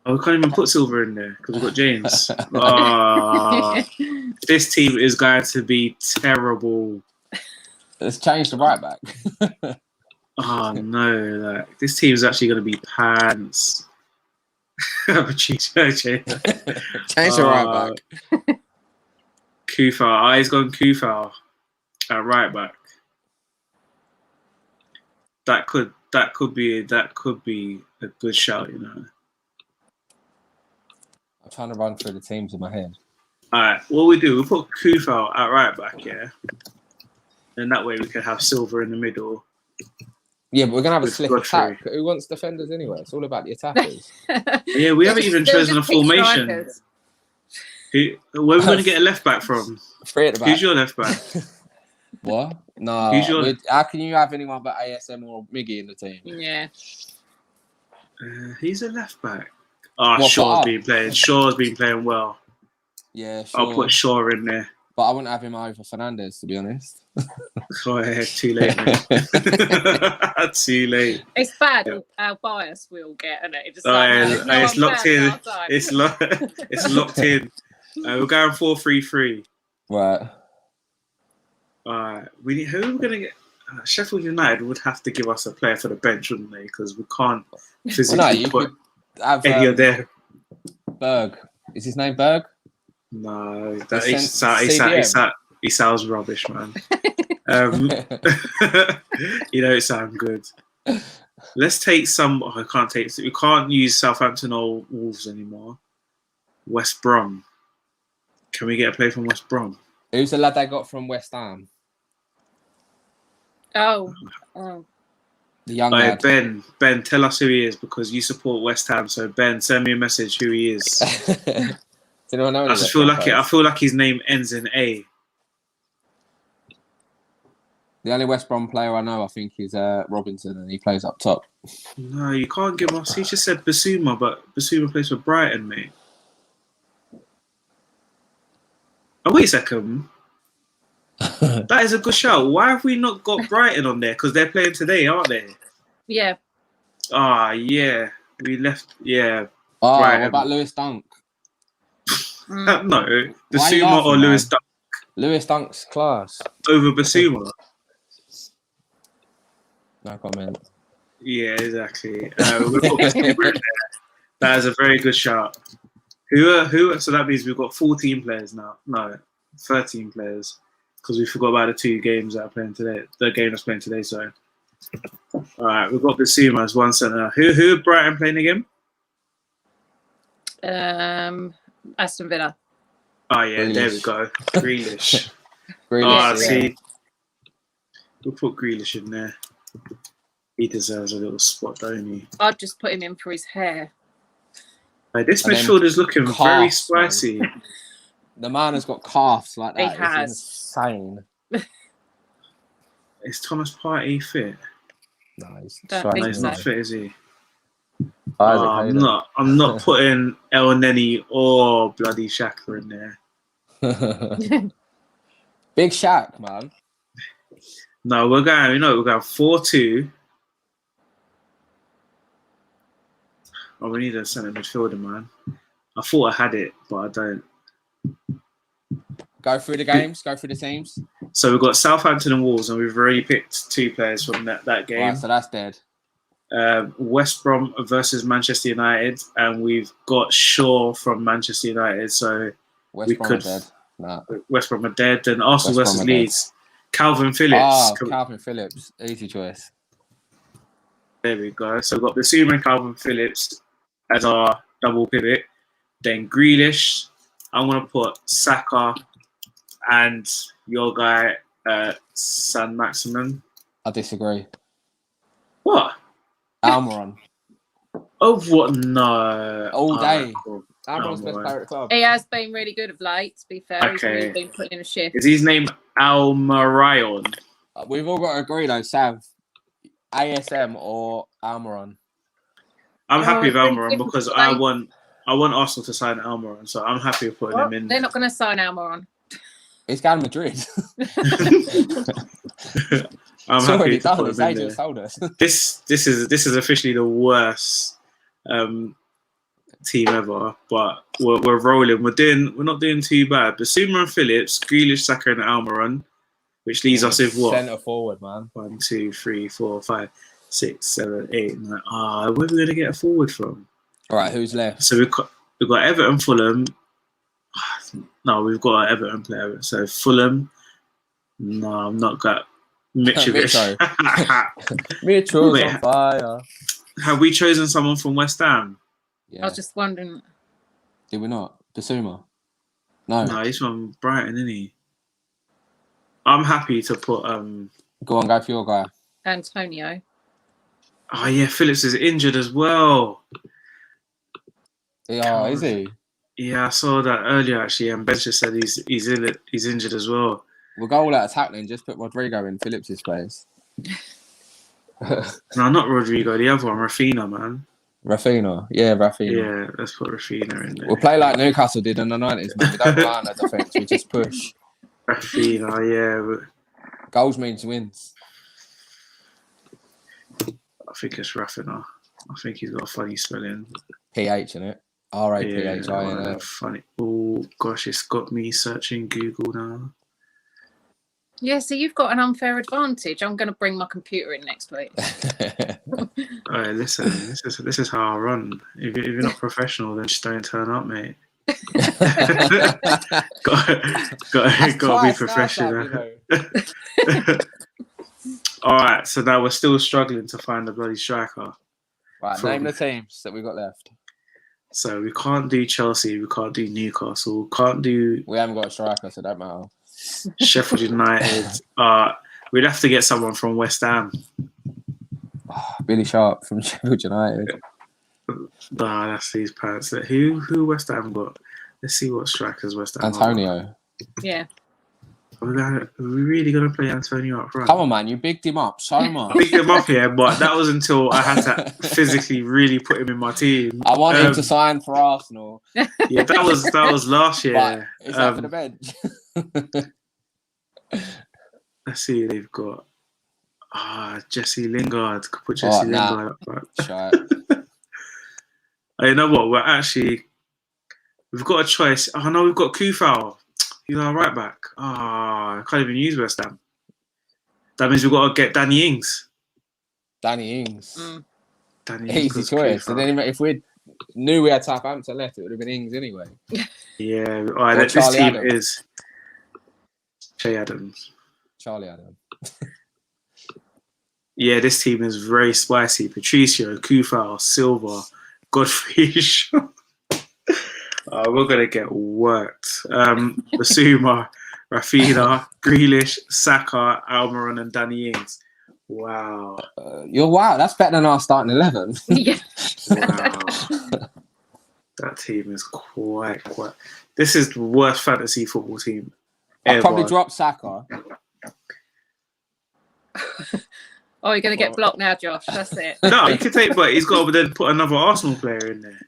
Oh, we can't even put Silva in there because we've got James. This team is going to be terrible. Let's change the right back. Oh no! This team is actually going to be pants. Change the right back. Kufal. He's gone Kufal at right back. That could be a good shout, you know. I'm trying to run through the teams in my head. All right, what we do? We put Kufal at right back, yeah, and that way we can have Silver in the middle. Yeah, but we're gonna have a slick Godfrey. attack. Who wants defenders anyway? It's all about the attackers. Yeah, we haven't even chosen a formation. Where are we going to get a left back from? Three at the back. Who's your left back? What? No. Who's How can you have anyone but ASM or Miggy in the team? Yeah. He's a left back. Shaw's been playing well. Yeah, sure. I'll put Shaw in there. But I wouldn't have him over Fernandez, to be honest. Go ahead, too late, mate. Too late. It's bad how biased we'll get, isn't it? It's locked in. It's locked in. We're going 4-3-3. Right. Who are we going to get? Sheffield United would have to give us a player for the bench, wouldn't they? Because we can't physically put any of their... Berg. Is his name Berg? No, he sounds rubbish, man. You don't sound good. Let's take some. I can't take. We can't use Southampton or Wolves anymore. West Brom. Can we get a play from West Brom? Who's the lad they got from West Ham? Oh. The young lad. Ben, tell us who he is because you support West Ham. So Ben, send me a message who he is. anyone know? I just feel like I feel like his name ends in A. The only West Brom player I know, I think, is Robinson, and he plays up top. No, you can't give us. He just said Basuma, but Basuma plays for Brighton, mate. Oh, wait a second. That is a good shout. Why have we not got Brighton on there? Because they're playing today, aren't they? Yeah. Yeah. We left. Yeah. Oh, Brighton. what about Lewis Dunk? No, Basuma or Lewis Dunk. Lewis Dunk's class over Basuma. No comment. Yeah, exactly. That is a very good shout. Who? So that means we've got 14 players now. No, 13 players, because we forgot about the 2 games that are playing today. The game that's playing today. Sorry. All right, we've got Basuma as one centre. Who are Brighton playing again? Aston Villa. Oh yeah, Grealish. There we go. Grealish. See, we'll put Grealish in there. He deserves a little spot, don't he? I'd just put him in for his hair. Like, this midfield is looking very spicy. Man. The man has got calves like that. He has. It's insane. Is Thomas Partey fit? No, he's not fit, is he? I'm not putting El Neni or bloody Xhaka in there. Big Shaq, man. No, we're going 4-2. Oh, we need a centre midfielder, man. I thought I had it, but I don't. Go through the games, go through the teams. So we've got Southampton and Wolves, and we've already picked 2 players from that game. Right, so that's dead. West Brom versus Manchester United, and we've got Shaw from Manchester United. So West Brom are dead. Nah. West Brom are dead. Then Arsenal versus Leeds. Calvin Phillips. Oh, Calvin Phillips. Easy choice. There we go. So we've got Basuma and Calvin Phillips as our double pivot. Then Grealish. I'm going to put Saka and your guy, San Maximin. I disagree. What? Almiron. Oh, what? No. All day. Cool. Almiron's best player at the club. He has been really good of late, to be fair. Okay. He's really been putting in a shift. Is his name Almirayon? We've all got to agree, though, Sav. ASM or Almiron? I'm happy with Almiron because I want Arsenal to sign Almiron, so I'm happy with putting him in. They're not going to sign Almiron. He's going to Madrid. I'm it's happy already to done. put His him in agent's there. told us. This is officially the worst team ever, but we're rolling. We're not doing too bad. Basuma and Phillips, Grealish, Saka, and Almiron, which leaves us with what? Centre forward, man. 1, 2, 3, 4, 5, 6, 7, 8, 9. Where are we going to get a forward from? All right, who's left? So we've got Everton, Fulham. No, we've got our Everton player. So Fulham. No, I'm not got Mitrovic. Mitchell's on fire. Have we chosen someone from West Ham? Yeah. I was just wondering. Did we not? Basuma? No, he's from Brighton, isn't he? I'm happy to put. Go on, go for your guy. Antonio. Oh yeah, Phillips is injured as well. Yeah, is he? Yeah, I saw that earlier actually, and Ben just said he's injured as well. We'll go all out of tackling. Just put Rodrigo in Phillips' place. No, not Rodrigo. The other one, Rafinha, man. Rafinha, yeah, Rafinha. Yeah, let's put Rafinha in there. We'll play like Newcastle did in the 90s, man. We don't rely on the defence. We just push. Rafinha, yeah. Goals means wins. I think it's Rafinha. I think he's got a funny spelling. PH in it. R-A-P-H-I-N-A. Yeah, funny. Oh gosh, it's got me searching Google now. Yeah, so you've got an unfair advantage. I'm going to bring my computer in next week. All right, listen. This is how I run. If you're not professional, then just don't turn up, mate. got to be professional. All right, so now we're still struggling to find a bloody striker. Right, name the teams that we got left. So we can't do Chelsea, we can't do Newcastle, We haven't got a striker, so don't matter. Sheffield United. We'd have to get someone from West Ham. Billy Sharp from Sheffield United. Nah, that's these pants. Who West Ham got? Let's see what strikers West Ham. Antonio. Yeah. Are we really going to play Antonio up front? Come on, man. You bigged him up so much. I picked him up here, but that was until I had to physically really put him in my team. I want him to sign for Arsenal. Yeah, that was last year. But is that for the bench? Let's see, they've got Jesse Lingard. Could put Jesse Lingard up front. Sure. You know what? We've got a choice. Oh no, we've got Kufal. He's our right back. I can't even use West Ham. That means we've got to get Danny Ings. Danny Ings. Danny Ings. Easy choice. And then if we knew we had Southampton left, it would have been Ings anyway. Yeah. All right. This team is Che Adams. Charlie Adams. Yeah, this team is very spicy. Patricio, Kufal, Silva, Godfrey. We're going to get worked. Basuma, Rafinha, Grealish, Saka, Almiron and Danny Ings. Wow. That's better than our starting 11. Yeah. Wow. That team is quite. This is the worst fantasy football team ever. I'll probably drop Saka. Oh, you're going to get blocked now, Josh. That's it. No, you can take, but he's got to then put another Arsenal player in there.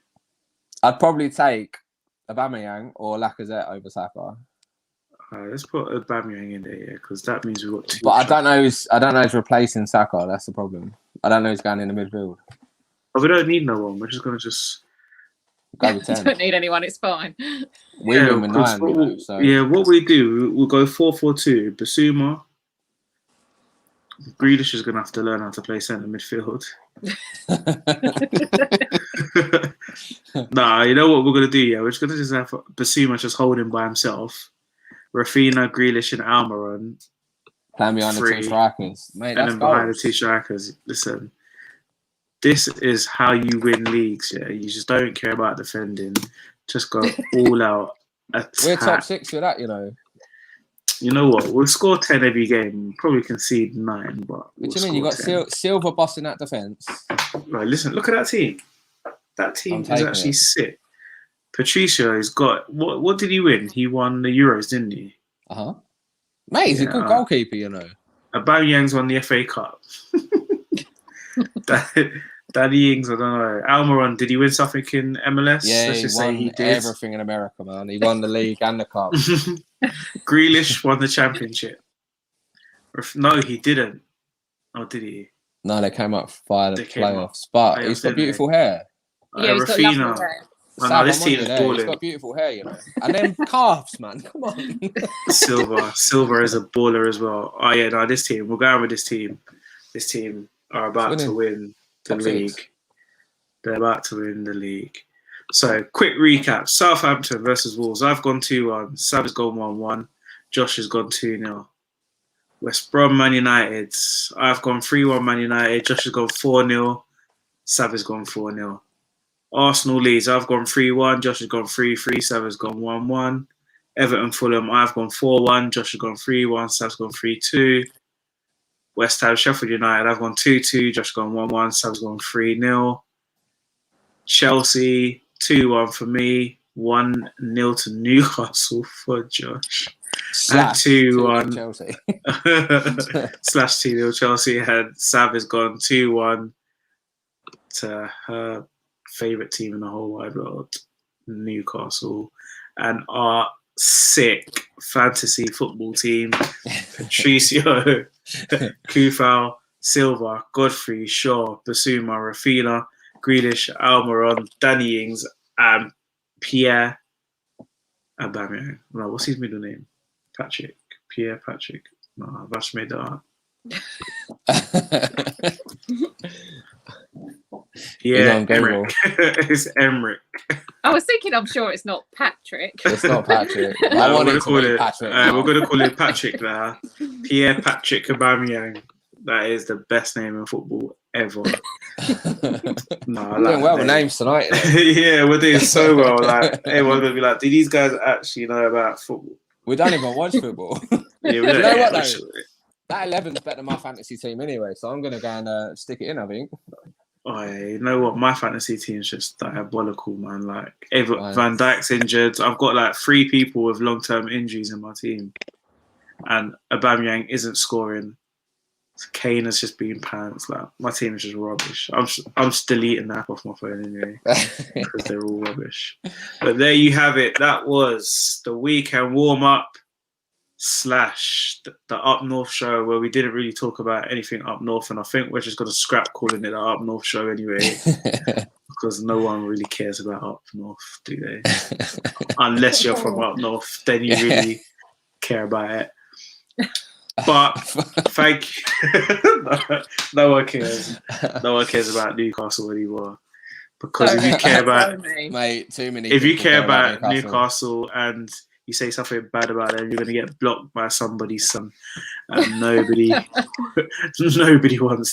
I'd probably take Aubameyang or Lacazette over Saka. Let's put Aubameyang in there, yeah, because that means we've got two. But I don't know who's replacing Saka. That's the problem. I don't know who's going in the midfield. Oh, we don't need no one. We're just going to go with 10. Don't need anyone. It's fine. We're with 9. So. Yeah, what we do, we'll go 4-4-2. Basuma. Grealish is going to have to learn how to play centre midfield. Nah, you know what we're going to do? Yeah, we're just going to just have Basuma just hold him by himself. Rafinha, Grealish, and Almiron. Playing behind the two strikers. Mate, and then behind the two strikers. Listen, this is how you win leagues, yeah? You just don't care about defending. Just go all out attack. We're top 6 with that, you know. You know what? We'll score 10 every game. Probably concede 9, but what do you mean? You got Silva bossing that defence. Right, listen, look at that team. That team is actually sick. Patricio has got what did he win? He won the Euros, didn't he? Mate, he's a good goalkeeper, you know. Aubameyang's won the FA Cup. Danny Ings, I don't know. Almiron, did he win something in MLS? Yeah, he won everything in America, man. He won the league and the cup. Grealish won the championship. No, he didn't. Oh, did he? No, they came up via the playoffs. But he's got beautiful hair. Yeah, he's got lovely hair. No, this team is balling. He's got beautiful hair, you know. And then calves, man. Come on. Silva is a baller as well. Oh yeah, no, this team. We're going with this team. This team are about to win the league. They're about to win the league. So, quick recap. Southampton versus Wolves. I've gone 2-1. Sav has gone 1-1. Josh has gone 2-0. West Brom, Man United. I've gone 3-1 Man United. Josh has gone 4-0. Sav has gone 4-0. Arsenal Leeds. I've gone 3-1. Josh has gone 3-3. Sav has gone 1-1. Everton Fulham. I've gone 4-1. Josh has gone 3-1. Sav's gone 3-2. West Ham Sheffield United. I've gone 2-2. Josh has gone 1-1. Sav's gone 3-0. Chelsea 2-1 for me. 1-0 to Newcastle for Josh. And 2-1 Chelsea. slash 2-0 Chelsea. And Sav has gone 2-1 to her favourite team in the whole wide world, Newcastle. And our sick fantasy football team, Patricio, Kufal, Silva, Godfrey, Shaw, Basuma, Rafinha, Grealish, Almiron, Danny Ings, and Pierre Aubameyang. No, what's his middle name? Patrick. Pierre Patrick. No, that's made that up. Yeah, Emmerich. It's Emmerich. I was thinking, I'm sure it's not Patrick. It's not Patrick. I want to call it Patrick. We're going to call it Patrick now. Pierre Patrick Aubameyang. That is the best name in football ever. No, we're doing well with names tonight. Yeah, we're doing so well. Like everyone's gonna be like, "Do these guys actually know about football?" We don't even watch football. Yeah, we don't. You know what though? That 11's better than my fantasy team anyway, so I'm gonna go and stick it in. I think. Oh, you know what? My fantasy team's just diabolical, man. Like, Nice. Van Dijk's injured. I've got like 3 people with long-term injuries in my team, and Aubameyang isn't scoring. Kane has just been pants. Like, my team is just rubbish. I'm just deleting the app off my phone anyway because they're all rubbish. But there you have it. That was the weekend warm-up / the Up North show, where we didn't really talk about anything up north, and I think we're just going to scrap calling it the Up North show anyway because no one really cares about Up North, do they? Unless you're from up north, then you really care about it. But thank you. No one cares. No one cares about Newcastle anymore. Because if you care about, mate, too many. If you care about Newcastle and you say something bad about them, you're going to get blocked by somebody's son. And nobody wants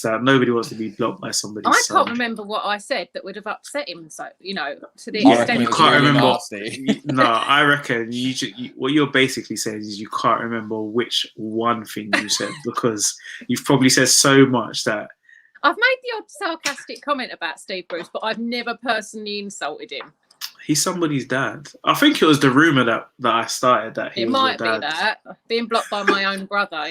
that. Nobody wants to be blocked by somebody's son. I can't remember what I said that would have upset him. So, to the extent you can't remember. No, I reckon what you're basically saying is you can't remember which one thing you said because you've probably said so much that. I've made the odd sarcastic comment about Steve Bruce, but I've never personally insulted him. He's somebody's dad. I think it was the rumor that I started that he was might dad. be that being blocked by my own brother.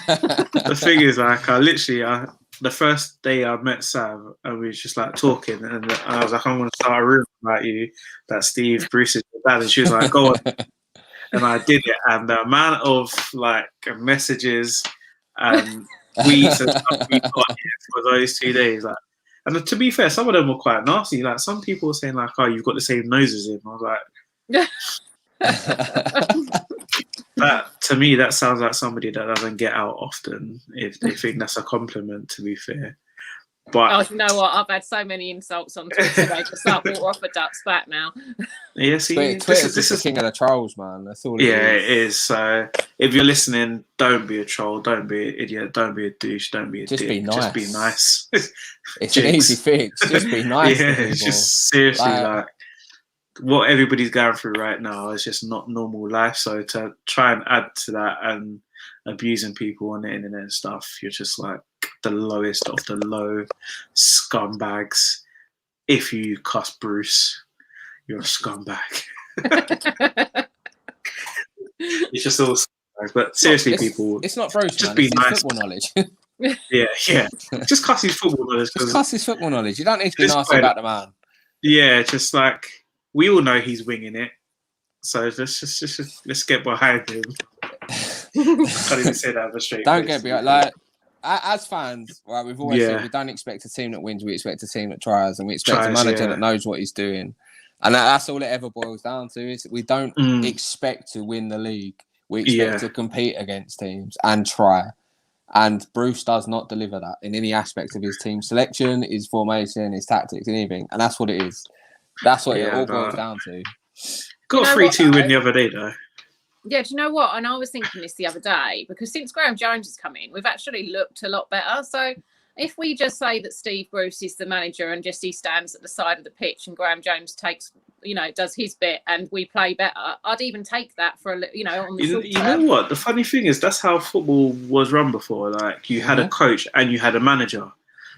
The thing is, like, the first day I met Sam and we was just like talking, and I was like, I'm going to start a rumor about you that Steve Bruce is your dad, and she was like, go on, and I did it, and the amount of like messages and tweets and stuff we got for those 2 days, like. And to be fair, some of them were quite nasty. Like, some people were saying, like, oh, you've got the same nose as him. I was like, to me, that sounds like somebody that doesn't get out often, if they think that's a compliment, to be fair. But you know what? I've had so many insults on Twitter today to start water off a duck's back now. Yeah, see, Twitter's the king of the trolls, man. That's all it is. Yeah, it is. So if you're listening, don't be a troll, don't be an idiot, don't be a douche, don't be a dick. Be nice. Just be nice. It's an easy fix. Just be nice. Yeah, it's just seriously like what everybody's going through right now is just not normal life. So to try and add to that and abusing people on the internet and stuff, you're just like the lowest of the low scumbags. If you cuss Bruce, you're a scumbag. It's just all scumbags. But seriously, people, it's not Bruce, just man. be it's nice. Football knowledge. Yeah. Just cuss his football knowledge. Just cuss his football knowledge. You don't need to be nasty about the man. Yeah, just like we all know he's winging it. So let's get behind him. I can't even say that with a straight Don't face. get behind. Like, as fans, right, we've always said we don't expect a team that wins. We expect a team that tries, and we expect a manager that knows what he's doing. And that's all it ever boils down to. Is we don't expect to win the league. We expect to compete against teams and try. And Bruce does not deliver that in any aspect of his team selection, his formation, his tactics, anything. And that's what it is. That's what it all boils down to. Got a 3-2 win the other day, though. Yeah, do you know what? And I was thinking this the other day, because since Graham Jones has come in, we've actually looked a lot better. So if we just say that Steve Bruce is the manager and just he stands at the side of the pitch and Graham Jones takes, does his bit and we play better, I'd even take that for a little, on the short term. You know what? The funny thing is that's how football was run before. Like, you had a coach and you had a manager.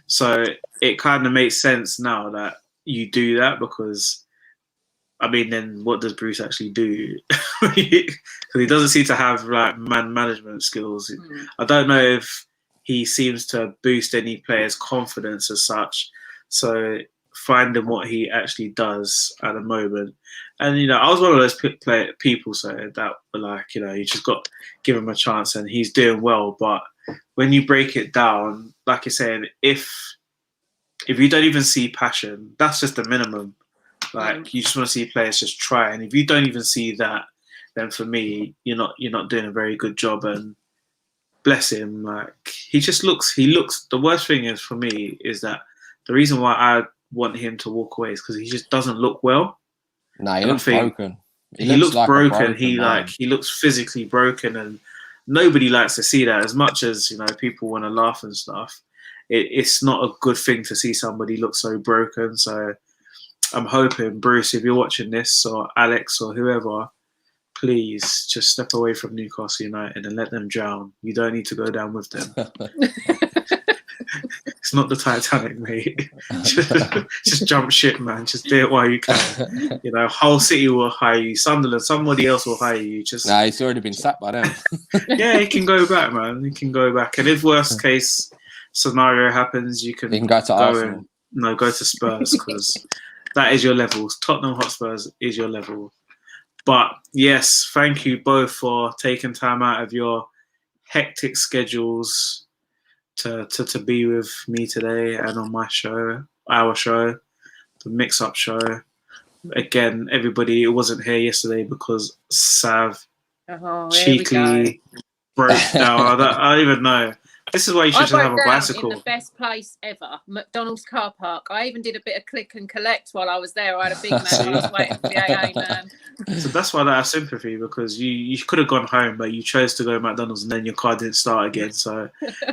So it kind of makes sense now that you do that because, I mean, then what does Bruce actually do? Because he doesn't seem to have like man management skills. I don't know if he seems to boost any players' confidence as such. So finding what he actually does at the moment. And, I was one of those people that were like, you just got to give him a chance and he's doing well. But when you break it down, like you're saying, if you don't even see passion, that's just the minimum. Like, you just want to see players just try. And if you don't even see that, then for me, you're not doing a very good job. And bless him, like, he looks, the worst thing is for me is that the reason why I want him to walk away is because he just doesn't look well. No, he looks broken. He looks like broken. He looks physically broken, and nobody likes to see that. As much as people want to laugh and stuff, it's not a good thing to see somebody look so broken. So I'm hoping, Bruce, if you're watching this, or Alex, or whoever, please just step away from Newcastle United and let them drown. You don't need to go down with them. It's not the Titanic, mate. Just jump ship, man. Just do it while you can. You know, Hull City will hire you. Sunderland, somebody else will hire you. Nah, he's already been sacked by them. Yeah, he can go back, man. He can go back. And if worst case scenario happens, you can go to Arsenal. Go to Spurs, because that is your level. Tottenham Hotspurs is your level. But yes, thank you both for taking time out of your hectic schedules to be with me today and on my show, our show, the Mix Up Show. Again, everybody, it wasn't here yesterday because Sav cheekily broke down. I don't even know. This is why you should just have a bicycle. In the best place ever, McDonald's car park. I even did a bit of click and collect while I was there. I had a big man while I was waiting for the AA man. So that's why I have sympathy, because you could have gone home, but you chose to go to McDonald's and then your car didn't start again. So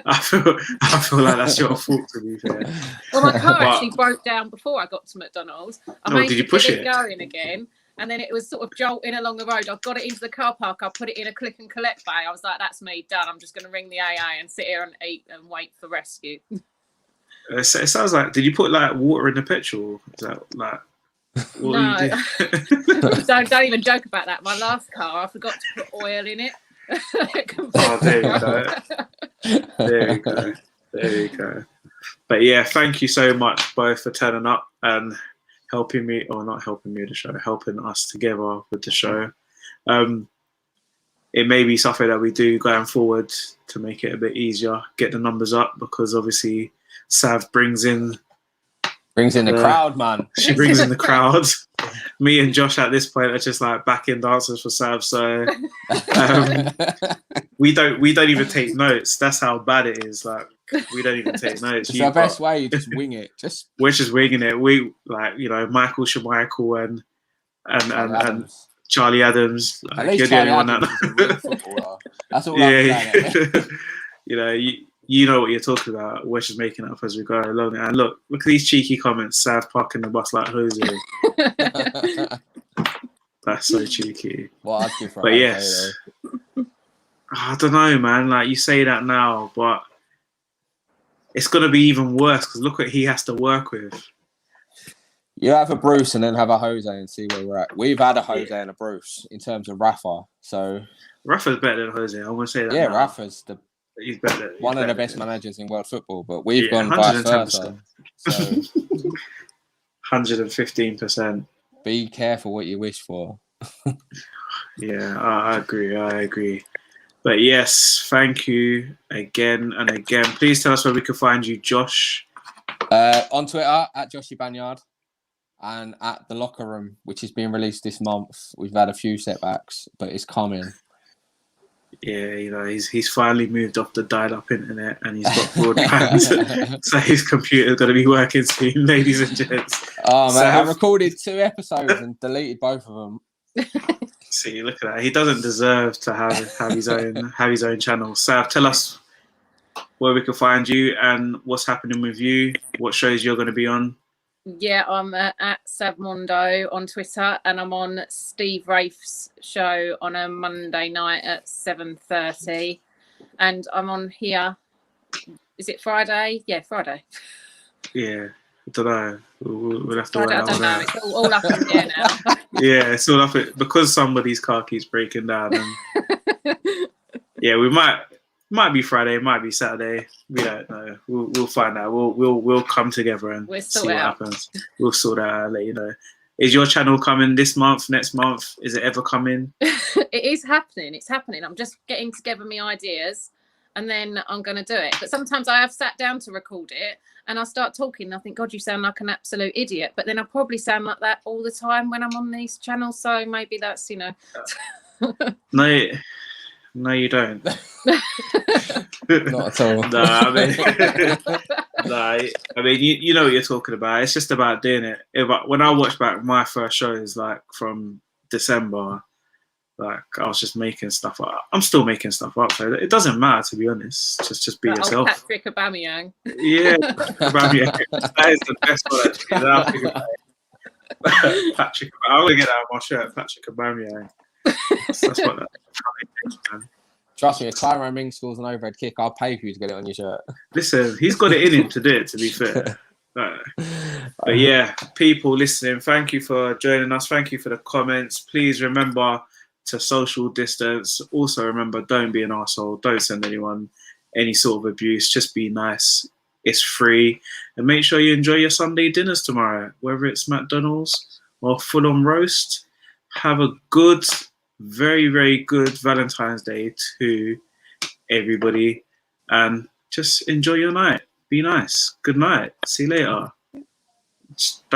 I feel like that's your fault, to be fair. Well, my car actually broke down before I got to McDonald's. Did you push it going again? And then it was sort of jolting along the road. I got it into the car park. I put it in a click and collect bag. I was like, that's me, done. I'm just going to ring the AA and sit here and eat and wait for rescue. It sounds like, did you put like water in the petrol? Is that like... No. Don't even joke about that. My last car, I forgot to put oil in it. Oh, there you go. There you go. But yeah, thank you so much both for turning up and helping me, or not helping me with the show, helping us together with the show. It may be something that we do going forward to make it a bit easier, get the numbers up, because obviously Sav brings in the crowd, man. She brings in the crowd. Me and Josh at this point are just like backing dancers for Sav. So we don't even take notes. That's how bad it is. Like, we don't even take notes. It's the best way. You just wing it. We're just winging it. We like, you know, Michael Schmeichel and Charlie Adams. Like, you're the only one that. That's all I'm saying. You know, you know what you're talking about. We're just making it up as we go along. And look at these cheeky comments. Sav parking the bus like Jose. That's so cheeky. Well, but yes, I don't know, man. Like, you say that now, but it's gonna be even worse because look what he has to work with. You have a Bruce and then have a Jose and see where we're at. We've had a Jose and a Bruce in terms of Rafa. So Rafa's better than Jose. I want to say that. Yeah, now. Rafa's he's better. One of the best managers in world football, but we've gone vice versa. So 115%. Be careful what you wish for. Yeah, I agree. But yes, thank you again and again. Please tell us where we can find you, Josh. On Twitter at Joshy Banyard and at The Locker Room, which is being released this month. We've had a few setbacks, but it's coming. Yeah, you know, he's finally moved off the dial-up internet and he's got broadband. So his computer's going to be working soon, ladies and gents. Oh, man, I recorded 2 episodes and deleted both of them. See, look at that. He doesn't deserve to have his own channel. Sav, tell us where we can find you and what's happening with you, what shows you're going to be on. Yeah, I'm at Savmondo on Twitter, and I'm on Steve Rafe's show on a Monday night at 7:30, and I'm on here. Is it Friday? Yeah, Friday. Yeah, I don't know. We'll have to work I don't know. Out. It's all up in the air now. Yeah, it's all up because somebody's car keeps breaking down. And yeah, we might be Friday, it might be Saturday. We don't know. We'll find out. We'll come together and see what happens. We'll sort that out. Let you know. Is your channel coming this month? Next month? Is it ever coming? It is happening. It's happening. I'm just getting together my ideas, and then I'm going to do it. But sometimes I have sat down to record it, and I start talking. And I think, God, you sound like an absolute idiot. But then I probably sound like that all the time when I'm on these channels. So maybe that's, you know. No, you don't. Not at all. I mean, you know what you're talking about. It's just about doing it. When I watch back my first shows, like from December, like I was just making stuff up. I'm still making stuff up, so it doesn't matter, to be honest. Just be yourself. Patrick Aubameyang. Yeah, Aubameyang. That is the best one, actually. Patrick, I'm gonna get that on my shirt. Patrick Aubameyang. That's what that. Trust me, if Tyrone Mings scores an overhead kick, I'll pay for you to get it on your shirt. Listen, he's got it in him to do it, to be fair. But yeah, people listening, thank you for joining us. Thank you for the comments. Please remember to social distance. Also remember, don't be an arsehole. Don't send anyone any sort of abuse. Just be nice. It's free. And make sure you enjoy your Sunday dinners tomorrow, whether it's McDonald's or full-on roast. Have a good, very, very good Valentine's Day to everybody. And just enjoy your night. Be nice. Good night. See you later.